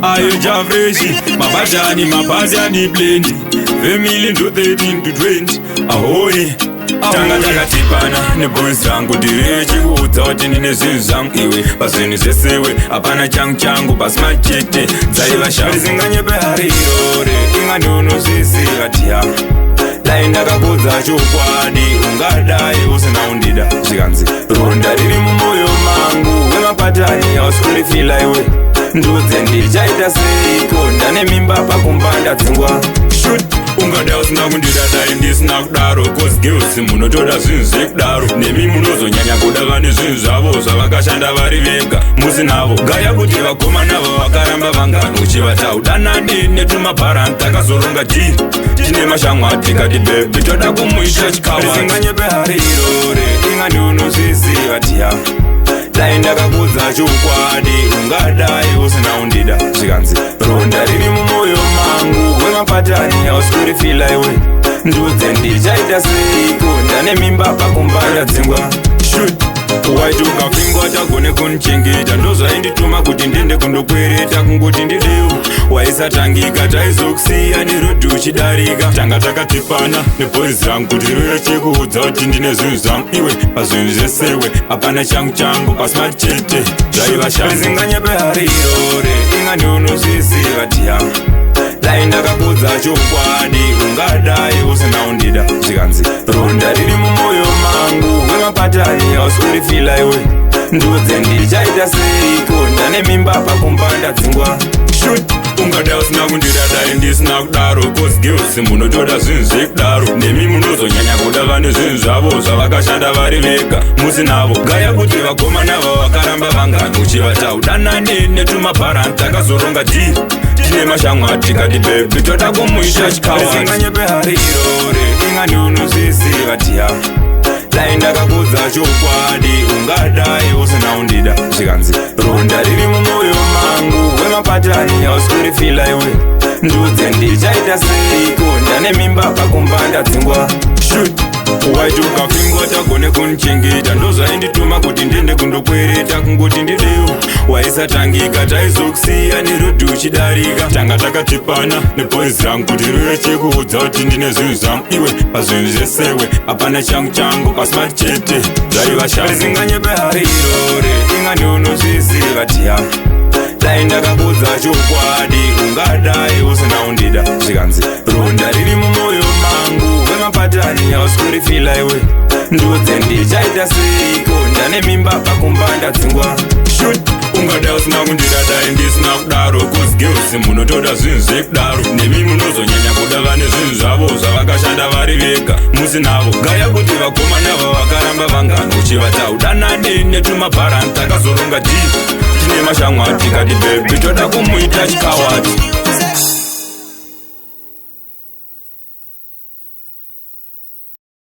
ayoja freshi mabatani mapazi ani blendi family ndo 13 to 20 ahoye tanga takatipana neboys zangu ndirechi kuudza kuti ndine zvinhu zvangu iwe pazvinhu zvesewe hapana changu basi machete dzaiva shangu zinganyepe harirore ingandonozviziva tiya dai ndakakudza chokwadi ungadai usina undida zvikanzi ronda riri mumwoyo mangu wemapatani auskurifila iwe ndudze ndichaita seiko ndane mimba pakumbanda dzingwa shut ungadai usina kundida dai ndisina kudaro cause girls munotoda zvinhu zvekudaro nemi munozonyanya kuda vane zvinhu zvavo zvavakashanda vari vega musinavo gaya kuti vagoma navo vakaramba vangano uchivata udanani netumabharani takazoronga dii tine mashamwa tikati bebi toda kumuita chikawazinganyepe harirore ingandionozviziva tiya dai ndakakudza chokwadi ungadai usina undida zvikanzi ronda riri mumwoyo mangu wemapatani auskurifila iwe ndudze ndichaita seiko ndane mimba pakumbanda dzingwa shut waiti ukapingwa tagone kunichengeta ndozvaindituma kuti ndiende kundokwereta kungoti ndidewo waisatangika taizokusiya nerodhi uchidarika tanga takatipana neboys rangu kuti rive chekuudza kuti ndine zvinhu zvangu iwe pazvinhu zvesewe hapana changu pasi machete zvaiva shanzinganyepe harirore ingandionozviziva tiya dai ndakakudza chokwadi ungadai usina undida zvikanzi ronda riri mumwoyo mangu wemapatani auskurifila iwe ndudze ndichaita seiko ndane mimba pakumbanda dzingwa shut ungadai usina kundida dai ndisina kudaro cause girls munotoda zvinhu zvekudaro nemi munozonyanya kuda vane zvinhu zvavo zvavakashanda vari vega musinavo gaya kuti vagoma navo vakaramba vangano uchivata udanani netumabharani takazoronga dii tine mashamwa tikati bebi toda kumuita chikawazinganyepe harirore ingandionozviziva tiya dai ndakakudza chokwadi ungadai usina undida zvikanzi ronda riri mumwoyo mangu wemapatani auskurifila iwe ndudze ndichaita seiko ndane mimba pakumbanda dzingwa shut waiti ukapingwa tagone kunichengeta ndozvaindituma kuti ndiende kundokwereta kungoti ndidewo waisatangika taizokusiya nerodhi uchidarika tanga takatipana neboys rangu kuti rive chekuudza kuti ndine zvinhu zvangu iwe pazvinhu zvesewe hapana changu pasi machete zvaiva shanzinganyepe harirore ingandionozviziva tiya dai ndakakudza chokwadi ungadai usina undida zvikanzi ronda riri mumwoyo mangu wemapatani auskurifila iwe ndudze ndichaita seiko ndane mimba pakumbanda dzingwa shut ungadai usina kundida dai ndisina kudaro cause girls munotoda zvinhu zvekudaro nemi munozonyanya kuda vane zvinhu zvavo zvavakashanda vari vega musinavo gaya kuti vagoma navo vakaramba vangano uchivata udanani netumabharani takazoronga dii tine mashamwa tikati bebi toda kumuita chikawati